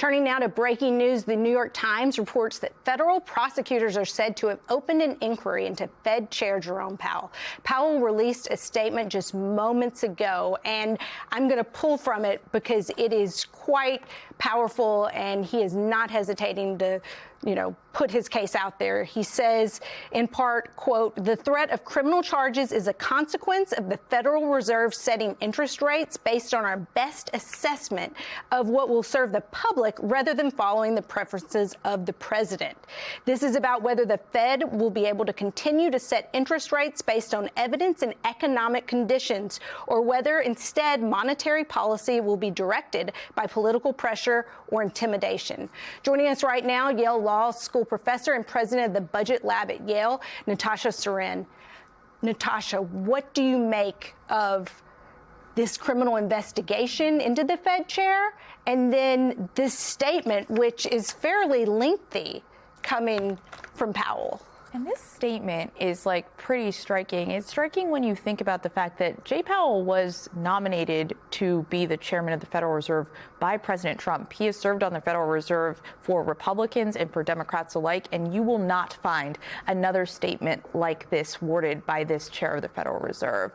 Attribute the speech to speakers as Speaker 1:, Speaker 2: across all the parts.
Speaker 1: Turning now to breaking news, the New York Times reports that federal prosecutors are said to have opened an inquiry into Fed Chair Jerome Powell. Powell released a statement just moments ago, and I'm going to pull from it because it is quite powerful, and he is not hesitating to, put his case out there. He says, in part, quote, "The threat of criminal charges is a consequence of the Federal Reserve setting interest rates based on our best assessment of what will serve the public rather than following the preferences of the president. This is about whether the Fed will be able to continue to set interest rates based on evidence and economic conditions, or whether instead monetary policy will be directed by political pressure or intimidation." Joining us right now, Yale Law School professor and president of the Budget Lab at Yale, Natasha Surin. Natasha, what do you make of this criminal investigation into the Fed chair and then this statement, which is fairly lengthy, coming from Powell?
Speaker 2: And this statement is pretty striking. It's striking when you think about the fact that Jay Powell was nominated to be the chairman of the Federal Reserve by President Trump. He has served on the Federal Reserve for Republicans and for Democrats alike, and you will not find another statement like this worded by this chair of the Federal Reserve.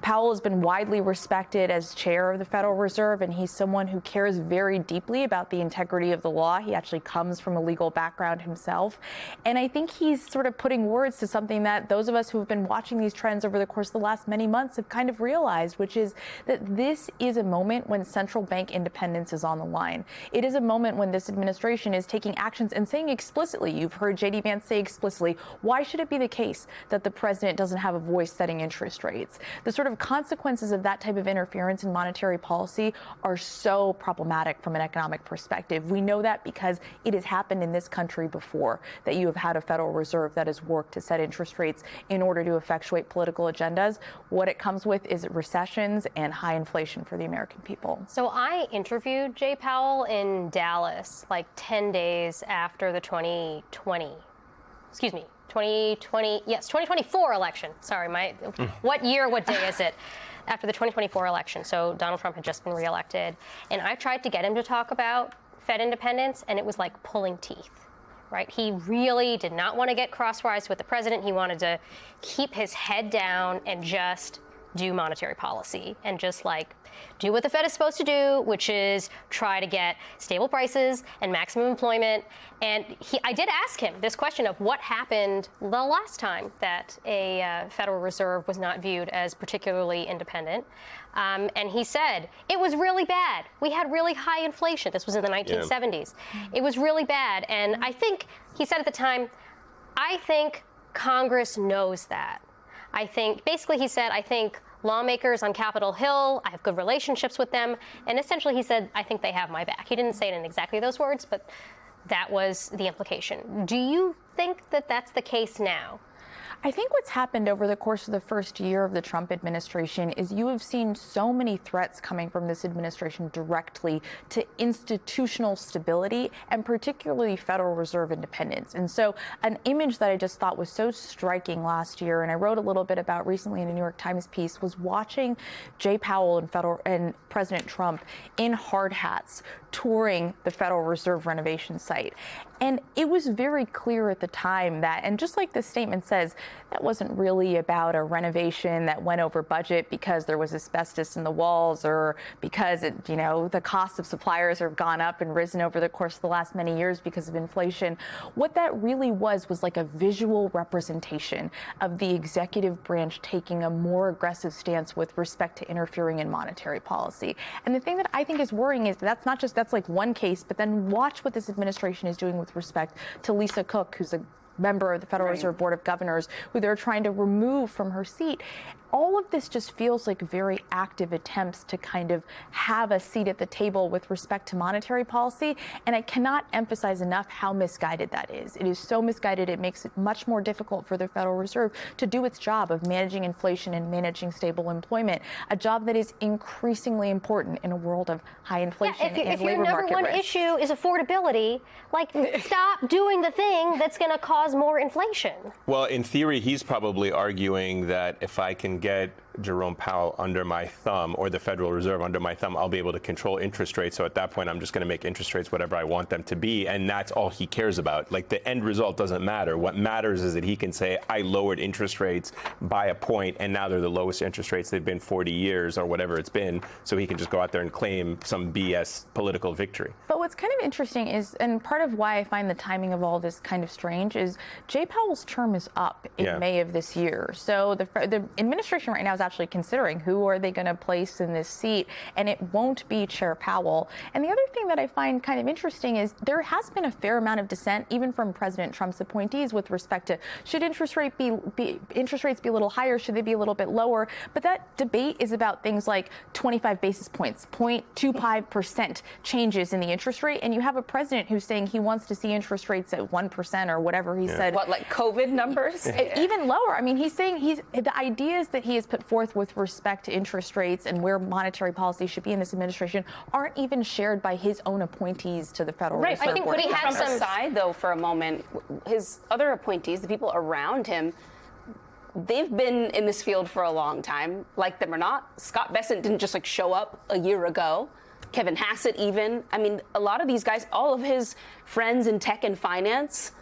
Speaker 2: Powell has been widely respected as chair of the Federal Reserve, and he's someone who cares very deeply about the integrity of the law. He actually comes from a legal background himself. And I think he's sort of putting words to something that those of us who have been watching these trends over the course of the last many months have kind of realized, which is that this is a moment when central bank independence is on the line. It is a moment when this administration is taking actions and saying explicitly, you've heard J.D. Vance say explicitly, why should it be the case that the president doesn't have a voice setting interest rates? The sort of consequences of that type of interference in monetary policy are so problematic from an economic perspective. We know that because it has happened in this country before, that you have had a Federal Reserve that has worked to set interest rates in order to effectuate political agendas. What it comes with is recessions and high inflation for the American people.
Speaker 3: So I interviewed Jay Powell in Dallas 10 days after the 2024 election. Sorry, what year, what day is it? After the 2024 election. So Donald Trump had just been reelected. And I tried to get him to talk about Fed independence, and it was like pulling teeth. Right? He really did not want to get crosswise with the president. He wanted to keep his head down and just do monetary policy and just do what the Fed is supposed to do, which is try to get stable prices and maximum employment. And I did ask him this question of what happened the last time that a Federal Reserve was not viewed as particularly independent. And he said, it was really bad. We had really high inflation. This was in the 1970s. Yeah. It was really bad. And I think, he said at the time, I think Congress knows that. Basically he said, I think lawmakers on Capitol Hill, I have good relationships with them. And essentially he said, I think they have my back. He didn't say it in exactly those words, but that was the implication. Do you think that that's the case now?
Speaker 2: I think what's happened over the course of the first year of the Trump administration is you have seen so many threats coming from this administration directly to institutional stability and particularly Federal Reserve independence. And so an image that I just thought was so striking last year, and I wrote a little bit about recently in a New York Times piece, was watching Jay Powell and President Trump in hard hats touring the Federal Reserve renovation site. And it was very clear at the time that, and just like the statement says, that wasn't really about a renovation that went over budget because there was asbestos in the walls or because the cost of suppliers have gone up and risen over the course of the last many years because of inflation. What that really was a visual representation of the executive branch taking a more aggressive stance with respect to interfering in monetary policy. And the thing that I think is worrying is that's one case, but then watch what this administration is doing with respect to Lisa Cook, who's a member of the Federal Reserve Board of Governors, who they're trying to remove from her seat. All of this just feels like very active attempts to kind of have a seat at the table with respect to monetary policy. And I cannot emphasize enough how misguided that is. It is so misguided, it makes it much more difficult for the Federal Reserve to do its job of managing inflation and managing stable employment, a job that is increasingly important in a world of high inflation and labor market risks.
Speaker 3: If your number one issue is affordability, stop doing the thing that's going to cause more inflation.
Speaker 4: Well, in theory, he's probably arguing that if I can get Jerome Powell under my thumb, or the Federal Reserve under my thumb, I'll be able to control interest rates. So at that point, I'm just going to make interest rates whatever I want them to be. And that's all he cares about. Like, the end result doesn't matter. What matters is that he can say, I lowered interest rates by a point, and now they're the lowest interest rates they've been 40 years or whatever it's been. So he can just go out there and claim some BS political victory.
Speaker 2: But what's kind of interesting is, and part of why I find the timing of all this kind of strange, is Jay Powell's term is up in May of this year. So the administration right now is actually considering who are they going to place in this seat, and it won't be Chair Powell. And the other thing that I find kind of interesting is there has been a fair amount of dissent, even from President Trump's appointees, with respect to should interest rates be a little higher, should they be a little bit lower? But that debate is about things like 25 basis points, 0.25% changes in the interest rate, and you have a president who's saying he wants to see interest rates at 1% or whatever he said.
Speaker 5: What, like COVID numbers?
Speaker 2: Even lower. I mean, he's saying the ideas that he has put forth with respect to interest rates and where monetary policy should be in this administration aren't even shared by his own appointees to the Federal Reserve.
Speaker 3: I think
Speaker 2: Board.
Speaker 3: putting Trump
Speaker 5: aside, though, for a moment, his other appointees, the people around him, they've been in this field for a long time, like them or not. Scott Bessent didn't just show up a year ago. Kevin Hassett even. I mean, a lot of these guys, all of his friends in tech and finance,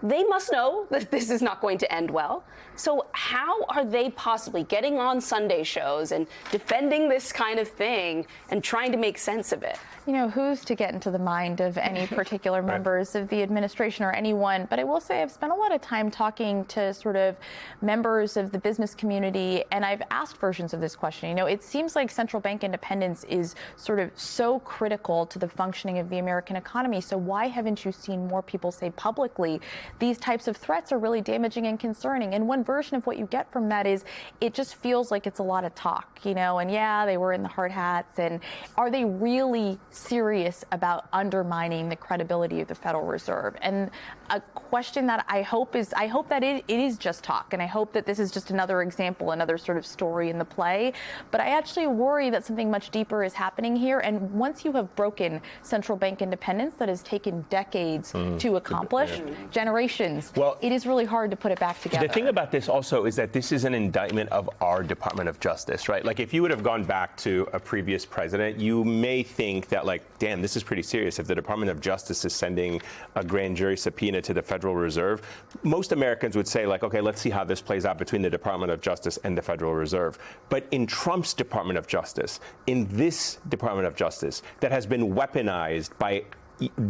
Speaker 5: they must know that this is not going to end well. So how are they possibly getting on Sunday shows and defending this kind of thing and trying to make sense of it?
Speaker 2: You know, who's to get into the mind of any particular members of the administration or anyone? But I will say I've spent a lot of time talking to sort of members of the business community, and I've asked versions of this question. You know, it seems like central bank independence is sort of so critical to the functioning of the American economy. So why haven't you seen more people say publicly these types of threats are really damaging and concerning? And one version of what you get from that is it just feels like it's a lot of talk, you know, and yeah, they were in the hard hats. And are they really serious about undermining the credibility of the Federal Reserve? And a question that I hope that it is just talk. And I hope that this is just another example, another sort of story in the play. But I actually worry that something much deeper is happening here. And once you have broken central bank independence that has taken decades to accomplish, generations,
Speaker 4: well,
Speaker 2: it is really hard to put it back together.
Speaker 4: The thing about this also is that this is an indictment of our Department of Justice, right? Like, if you would have gone back to a previous president, you may think that, like, damn, this is pretty serious. If the Department of Justice is sending a grand jury subpoena to the Federal Reserve, most Americans would say, like, okay, let's see how this plays out between the Department of Justice and the Federal Reserve. But in Trump's Department of Justice, in this Department of Justice that has been weaponized by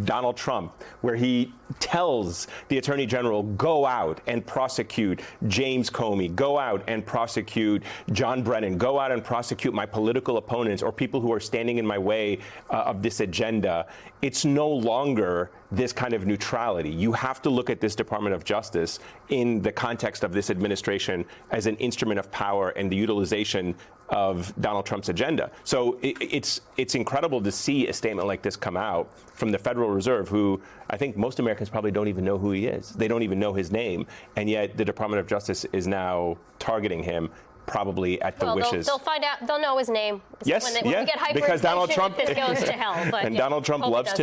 Speaker 4: Donald Trump, where he tells the Attorney General, go out and prosecute James Comey, go out and prosecute John Brennan, go out and prosecute my political opponents or people who are standing in my way of this agenda. It's no longer this kind of neutrality. You have to look at this Department of Justice in the context of this administration as an instrument of power and the utilization of Donald Trump's agenda. So it's incredible to see a statement like this come out from the Federal Reserve, who I think most Americans probably don't even know who he is. They don't even know his name. And yet the Department of Justice is now targeting him, probably at the wishes.
Speaker 3: They'll find out. They'll know his name.
Speaker 4: Yes,
Speaker 3: when we get hyperinflation,
Speaker 4: because Donald Trump
Speaker 3: this goes to hell. But
Speaker 4: and Donald Trump loves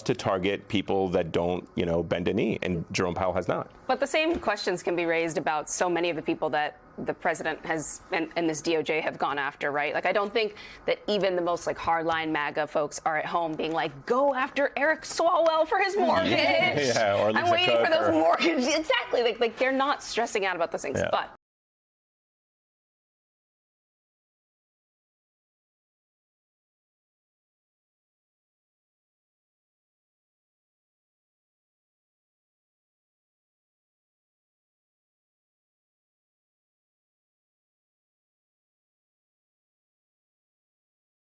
Speaker 4: to target people that don't, bend a knee, and Jerome Powell has not.
Speaker 5: But the same questions can be raised about so many of the people that the president has and this DOJ have gone after, right? Like, I don't think that even the most hardline MAGA folks are at home being like, go after Eric Swalwell for his mortgage.
Speaker 4: Or Lisa
Speaker 5: I'm waiting
Speaker 4: Cook
Speaker 5: for those mortgages. Exactly. Like they're not stressing out about those things.
Speaker 4: Yeah.
Speaker 5: But